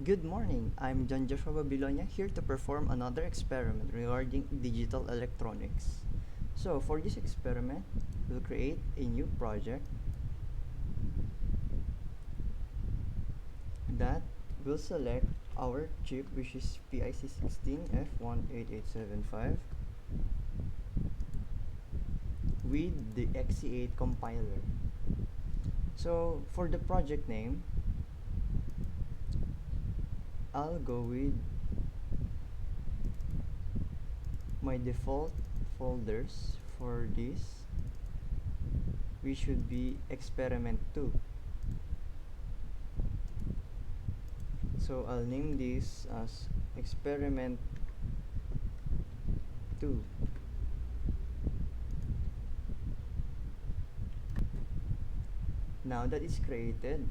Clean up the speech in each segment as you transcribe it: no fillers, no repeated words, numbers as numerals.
Good morning, I'm John Joshua Babilonia here to perform another experiment regarding digital electronics. So for this experiment, we'll create a new project that will select our chip, which is PIC16F18875 with the XC8 compiler. So for the project name, I'll go with my default folders for this, which should be experiment 2. So I'll name this as experiment 2. Now that it's created,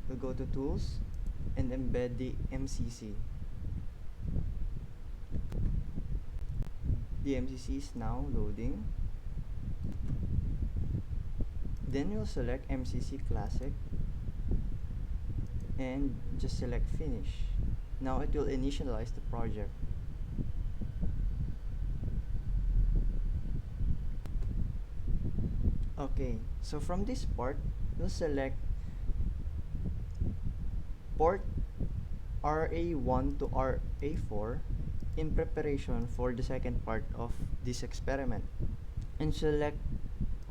we'll go to tools and embed the MCC. The MCC is now loading. Then we'll select MCC Classic and just select Finish. Now it will initialize the project. Okay, so from this part, we'll select port RA1 to RA4 in preparation for the second part of this experiment, and select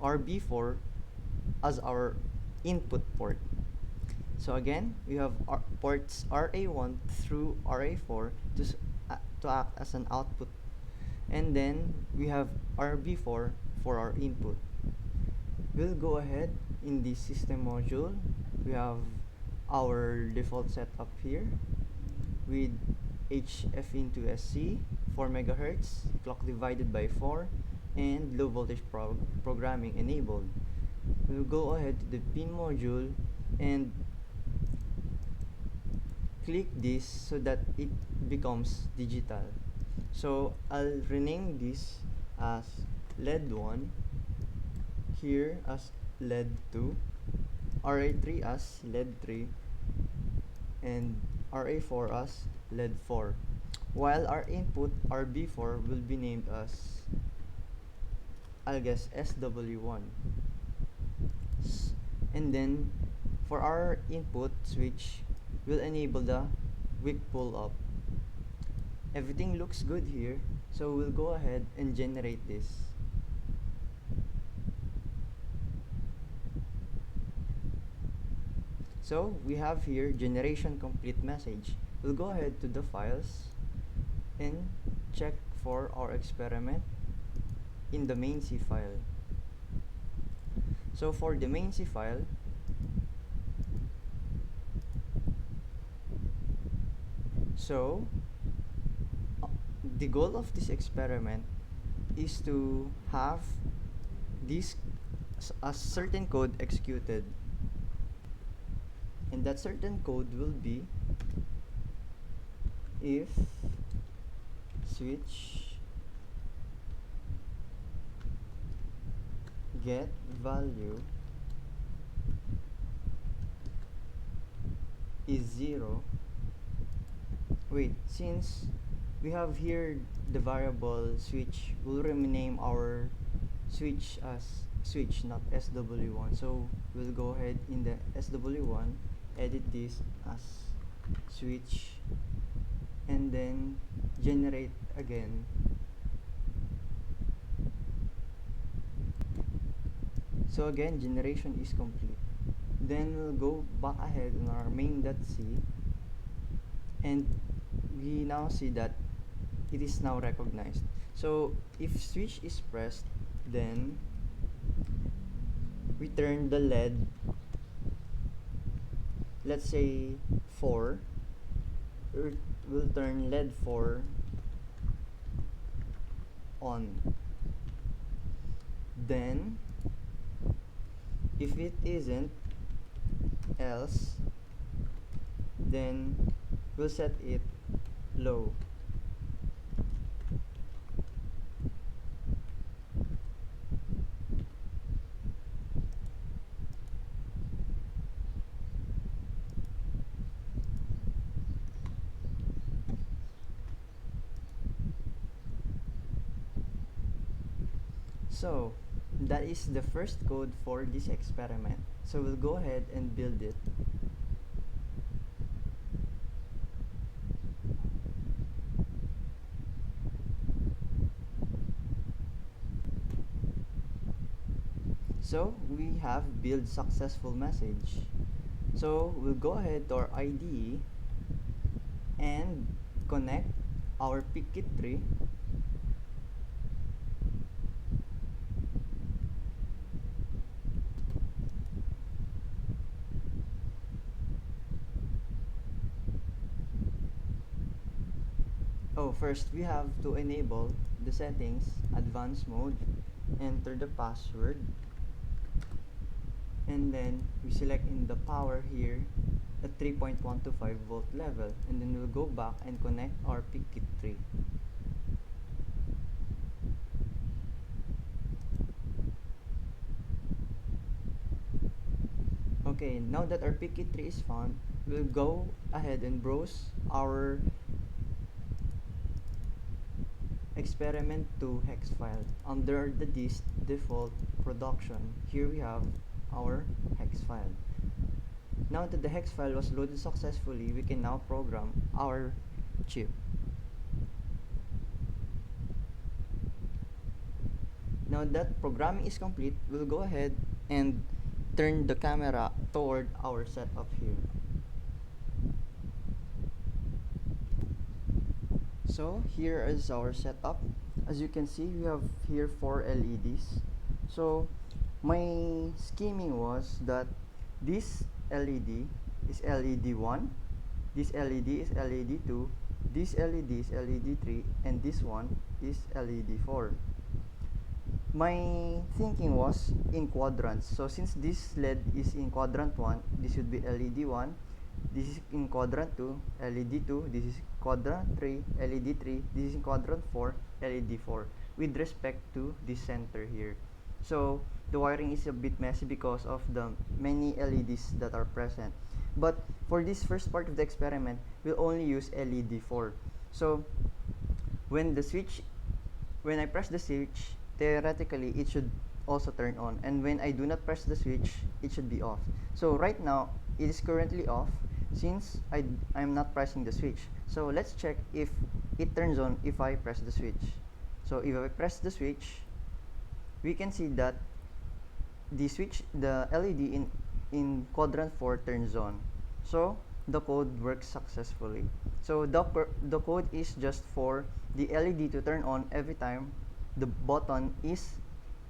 RB4 as our input port. So again, we have ports RA1 through RA4 to act as an output, and then we have RB4 for our input. We'll go ahead in the system module. We have our default setup here with HF into SC, 4 MHz, clock divided by 4, and low voltage programming enabled. We'll go ahead to the pin module and click this so that it becomes digital. So I'll rename this as LED1, here as LED2, RA3 as LED3, and RA4 as LED4, while our input RB4 will be named as, I'll guess, SW1. And then for our input switch, we'll enable the wick pull up. Everything looks good here, so we'll go ahead and generate this. So we have here generation complete message. We'll go ahead to the files and check for our experiment in the main C file. So for the main C file, the goal of this experiment is to have a certain code executed, and that certain code will be if switch get value is 0. Wait, since we have here the variable switch, we'll rename our switch as switch, not SW1. So we'll go ahead in the SW1, edit this as switch, and then generate again. So again, generation is complete. Then we'll go back ahead on our main.c, and we now see that it is now recognized. So if switch is pressed, then we turn the LED, let's say 4, we'll turn LED 4 on. Then if it isn't else, then we'll set it low. So that is the first code for this experiment. So we'll go ahead and build it. So we have build successful message. So we'll go ahead to our IDE and connect our picket tree. Oh, first we have to enable the settings, advanced mode, enter the password, and then we select in the power here a 3.125 volt level, and then we'll go back and connect our picket tree. Okay, now that our picket tree is found, we'll go ahead and browse our experiment 2 hex file. Under the disk default production, here we have our hex file. Now that the hex file was loaded successfully, we can now program our chip. Now that programming is complete, we'll go ahead and turn the camera toward our setup here. So here is our setup. As you can see, we have here 4 LEDs. So my scheming was that this LED is LED 1, this LED is LED 2, this LED is LED 3, and this one is LED 4. My thinking was in quadrants. So since this LED is in quadrant 1, this would be LED 1, this is in quadrant 2, LED 2, this is quadrant 3, LED 3, this is in quadrant 4, LED 4, with respect to this center here. So the wiring is a bit messy because of the many LEDs that are present. But for this first part of the experiment, we'll only use LED 4. So when I press the switch, theoretically it should also turn on, and when I do not press the switch, it should be off. So right now it is currently off since I'm not pressing the switch. So let's check if it turns on if I press the switch. So if I press the switch, we can see that the LED in quadrant 4 turns on. So the code works successfully. So the code is just for the LED to turn on every time the button is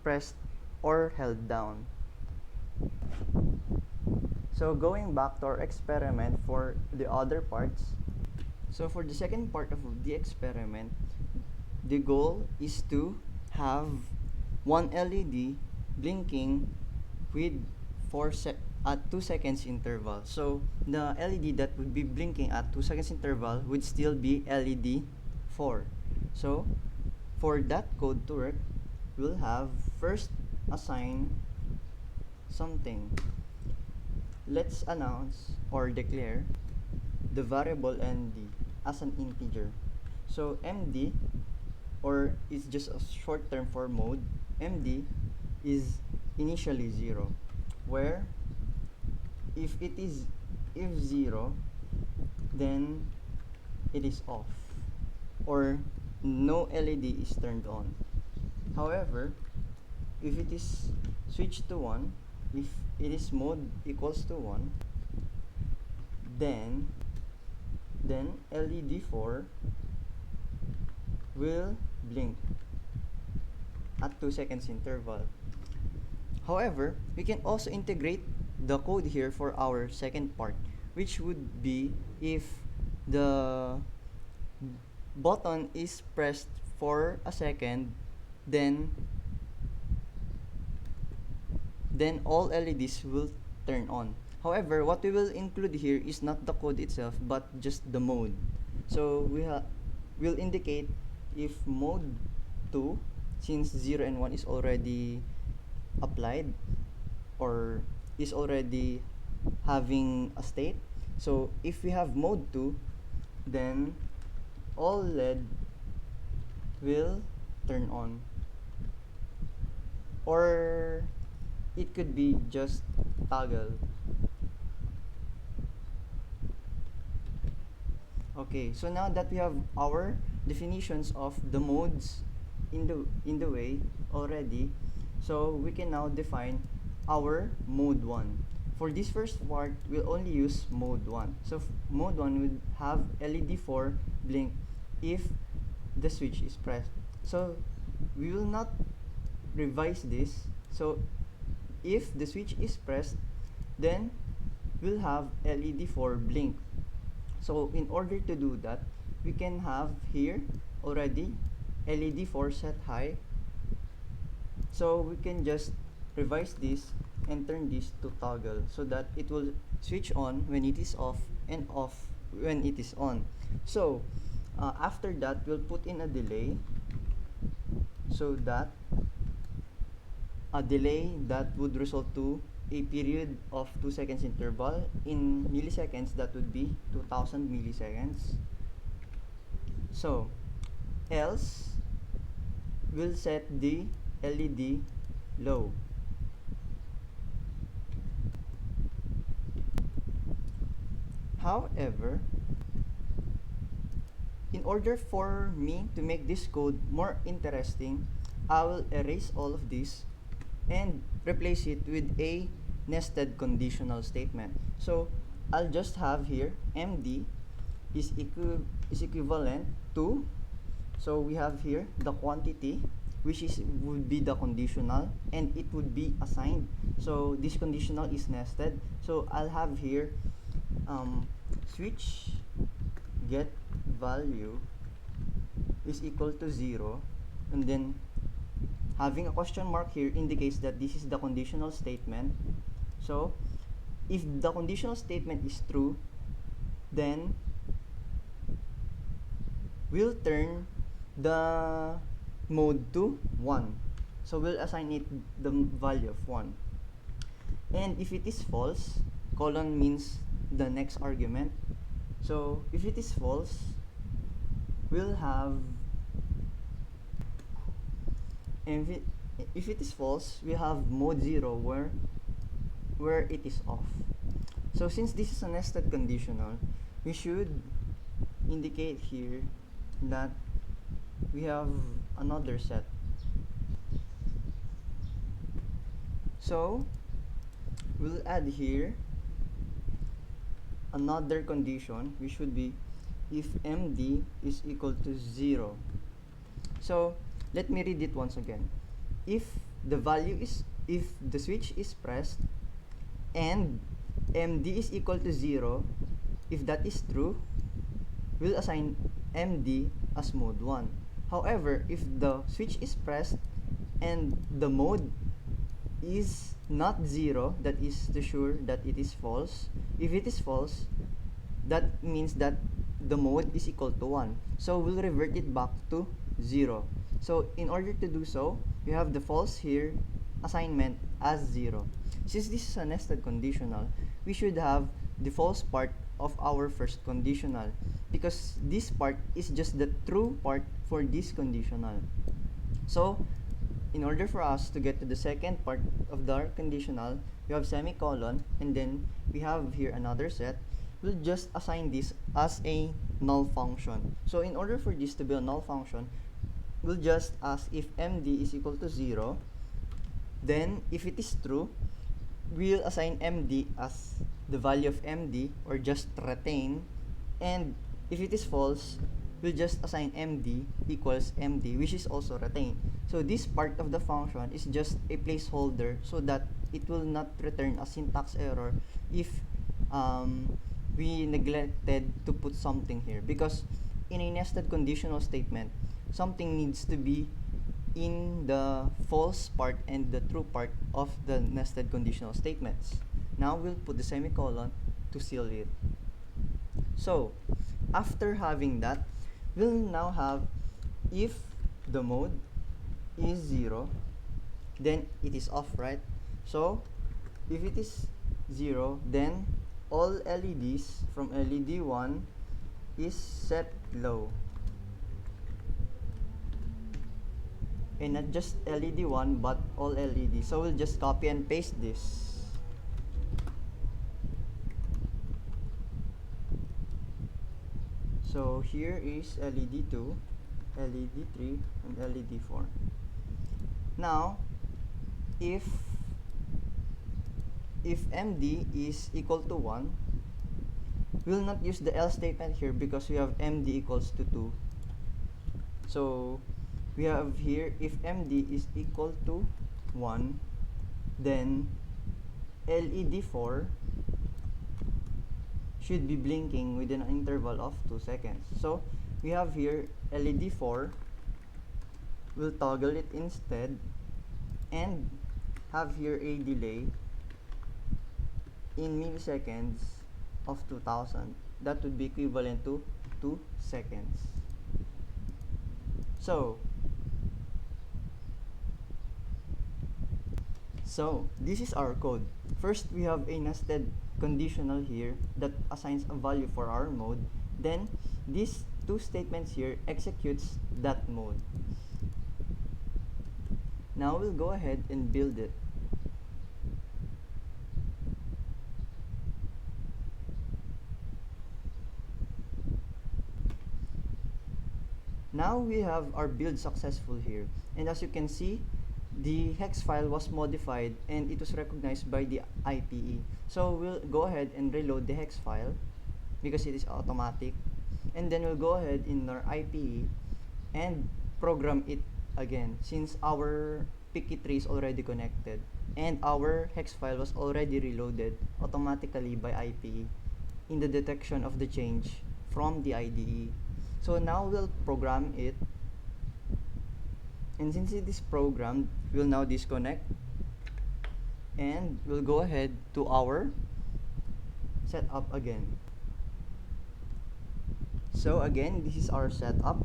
pressed or held down. So going back to our experiment for the other parts. So for the second part of the experiment, the goal is to have one LED blinking with at 2 seconds interval. So the LED that would be blinking at 2 seconds interval would still be LED 4. So for that code to work, we'll have first assign something. Let's announce or declare the variable MD as an integer. So MD, or is just a short term for mode, MD is initially 0, where if 0, then it is off, or no LED is turned on. However, if it is switched to 1, if it is mode equals to 1, then LED 4 will blink at 2 seconds interval. However, we can also integrate the code here for our second part, which would be if the button is pressed for a second, then all LEDs will turn on. However, what we will include here is not the code itself, but just the mode. So we'll indicate if mode 2, since 0 and 1 is already applied or is already having a state. So if we have mode 2, then all LED will turn on. or it could be just toggle. Okay, so now that we have our definitions of the modes in the way already, so we can now define our mode 1. For this first part, we'll only use mode 1. So mode 1 would have LED4 blink if the switch is pressed. So we will not revise this. So if the switch is pressed, then we'll have LED4 blink. So in order to do that, we can have here already LED4 set high. So we can just revise this and turn this to toggle so that it will switch on when it is off and off when it is on. So after that, we'll put in a delay so that a delay that would result to a period of 2 seconds interval. In milliseconds, that would be 2000 milliseconds. So else we'll set the LED low. However, in order for me to make this code more interesting, I will erase all of this and replace it with a nested conditional statement. So I'll just have here MD is equivalent to, so we have here the quantity, which would be the conditional, and it would be assigned. So this conditional is nested. So I'll have here switch get value is equal to 0, and then having a question mark here indicates that this is the conditional statement. So if the conditional statement is true, then we'll turn the mode to 1. So we'll assign it the value of 1. And if it is false, colon means the next argument. So if it is false, we'll have, and if it is false, we have mode 0 where it is off. So since this is a nested conditional, we should indicate here that we have another set. So we'll add here another condition, which would be if MD is equal to 0. So let me read it once again. If the switch is pressed and MD is equal to 0, if that is true, we'll assign MD as mode 1. However, if the switch is pressed and the mode is not 0, that is to sure that it is false. If it is false, that means that the mode is equal to 1. So we'll revert it back to 0. So in order to do so, we have the false here assignment as 0. Since this is a nested conditional, we should have the false part of our first conditional, because this part is just the true part for this conditional. So in order for us to get to the second part of the conditional, we have semicolon, and then we have here another set. We'll just assign this as a null function. So in order for this to be a null function, we'll just ask if MD is equal to 0. Then if it is true, we'll assign MD as the value of MD, or just retain. And if it is false, we'll just assign MD equals MD, which is also retained. So this part of the function is just a placeholder so that it will not return a syntax error if we neglected to put something here, because in a nested conditional statement, something needs to be in the false part and the true part of the nested conditional statements. Now we'll put the semicolon to seal it. So after having that, we'll now have if the mode is 0, then it is off, right? So if it is 0, then all LEDs from LED 1 is set low. and not just LED 1 but all LED. So we'll just copy and paste this. So here is LED 2, LED 3, and LED 4. Now, if MD is equal to 1, we'll not use the else statement here because we have MD equals to 2. So we have here, if MD is equal to 1, then LED 4 should be blinking within an interval of 2 seconds. So we have here LED 4, we'll toggle it instead and have here a delay in milliseconds of 2000. That would be equivalent to 2 seconds. So this is our code. First, we have a nested conditional here that assigns a value for our mode. Then these two statements here executes that mode. Now we'll go ahead and build it. Now we have our build successful here, and as you can see, the hex file was modified and it was recognized by the IPE. So we'll go ahead and reload the hex file because it is automatic, and then we'll go ahead in our IPE and program it again since our picky tree is already connected and our hex file was already reloaded automatically by IPE in the detection of the change from the IDE. So now we'll program it, and since it is programmed, we'll now disconnect and we'll go ahead to our setup again. So again, this is our setup.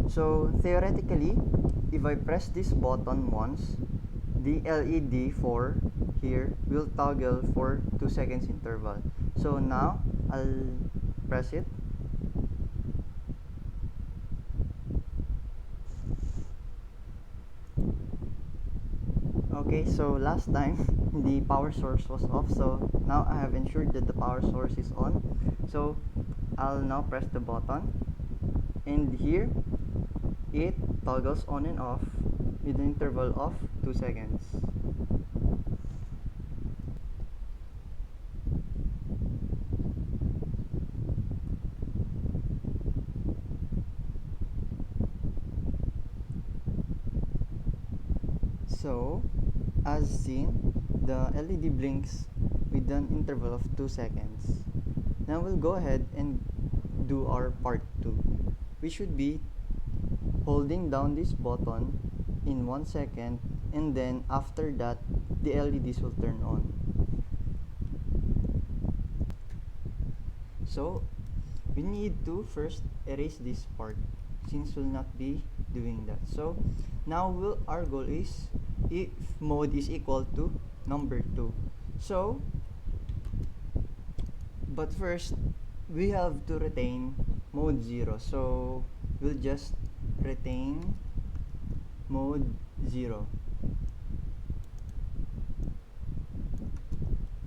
So theoretically, if I press this button once, the LED 4 here will toggle for 2 seconds interval. So now I'll press it. Okay, so last time the power source was off, so now I have ensured that the power source is on. So I'll now press the button, and here it toggles on and off with an interval of 2 seconds. So as seen, the LED blinks with an interval of 2 seconds. Now we'll go ahead and do our part 2. We should be holding down this button in 1 second, and then after that the LEDs will turn on. So we need to first erase this part since we'll not be doing that. So now our goal is if mode is equal to number 2. So but first we have to retain mode 0. So we'll just retain mode 0.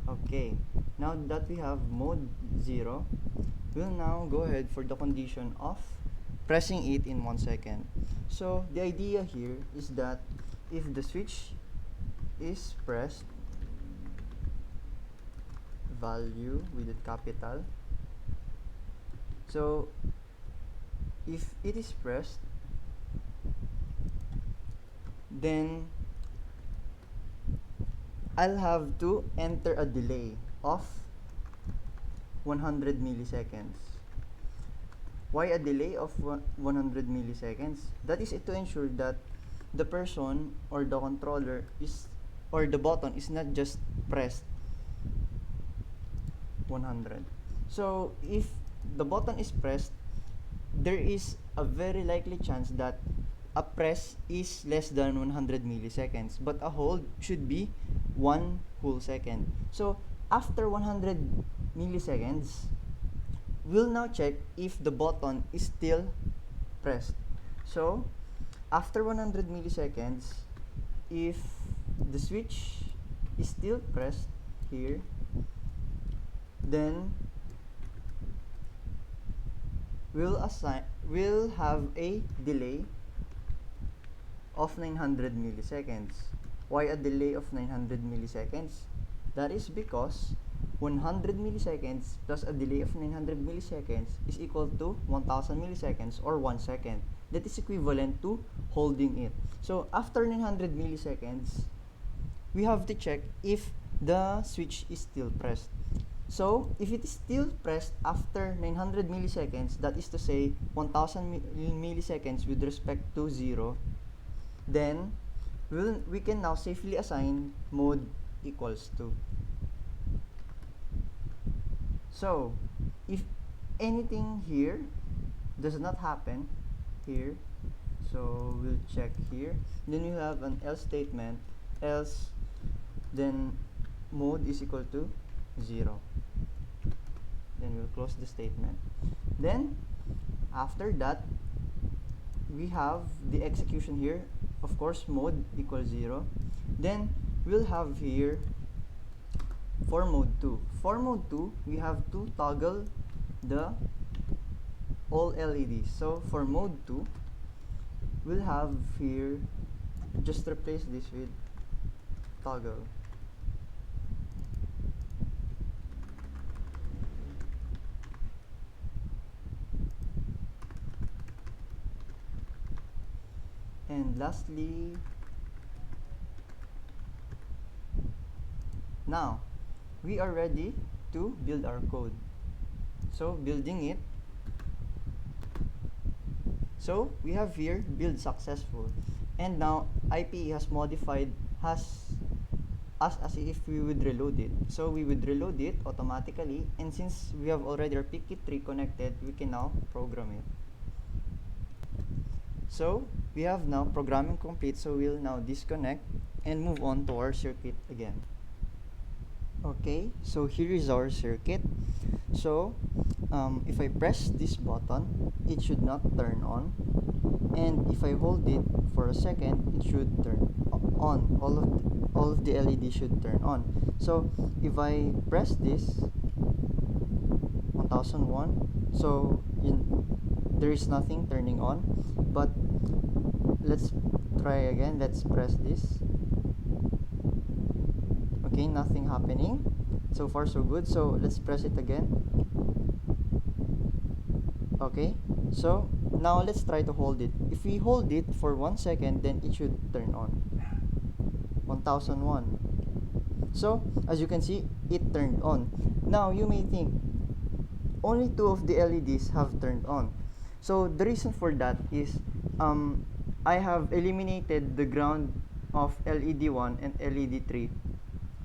Okay, now that we have mode 0, we'll now go ahead for the condition of pressing it in 1 second. So the idea here is that if the switch is pressed, value with a capital, so if it is pressed, then I'll have to enter a delay of 100 milliseconds. Why a delay of 100 milliseconds? That is to ensure that the person or the controller is, or the button is not just pressed 100. So if the button is pressed, there is a very likely chance that a press is less than 100 milliseconds, but a hold should be 1 whole second. So after 100 milliseconds, we'll now check if the button is still pressed. So after 100 milliseconds, if the switch is still pressed here, then we'll have a delay of 900 milliseconds. Why a delay of 900 milliseconds? That is because 100 milliseconds plus a delay of 900 milliseconds is equal to 1000 milliseconds or 1 second. That is equivalent to holding it. So after 900 milliseconds, we have to check if the switch is still pressed. So if it is still pressed after 900 milliseconds, that is to say 1000 milliseconds with respect to 0, then we can now safely assign mode equals to. So if anything here does not happen here, so we'll check here, then you have an else statement, else then mode is equal to 0. Then we'll close the statement. Then after that, we have the execution here. Of course, mode equals 0. Then we'll have here for mode 2. For mode 2, we have to toggle the all LEDs. So for mode 2, we'll have here, just replace this with toggle. And lastly, now we are ready to build our code. So building it. So we have here build successful, and now IPE has modified as if we would reload it. So we would reload it automatically, and since we have already our picket tree connected, we can now program it. So we have now programming complete, so we'll now disconnect and move on to our circuit again. Okay, so here is our circuit. So if I press this button, it should not turn on, and if I hold it for a second, it should turn on. All of the LEDs should turn on. So if I press this 1001, so there is nothing turning on, but let's try again. Let's press this. Okay, nothing happening. So far so good. So let's press it again. Okay, so now let's try to hold it. If we hold it for 1 second, then it should turn on. 1001. So as you can see, it turned on. Now you may think only 2 of the LEDs have turned on. So the reason for that is I have eliminated the ground of LED 1 and LED 3,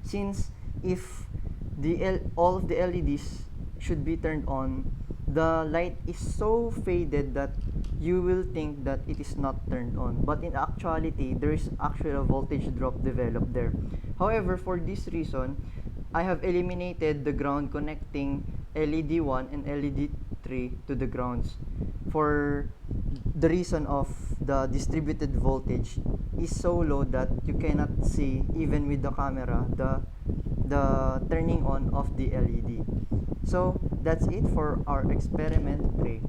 since if all of the LEDs should be turned on, the light is so faded that you will think that it is not turned on, but in actuality there is actually a voltage drop developed there. However, for this reason, I have eliminated the ground connecting LED 1 and LED 3 to the grounds, for the reason of the distributed voltage is so low that you cannot see even with the camera the turning on of the LED. So that's it for our experiment 3.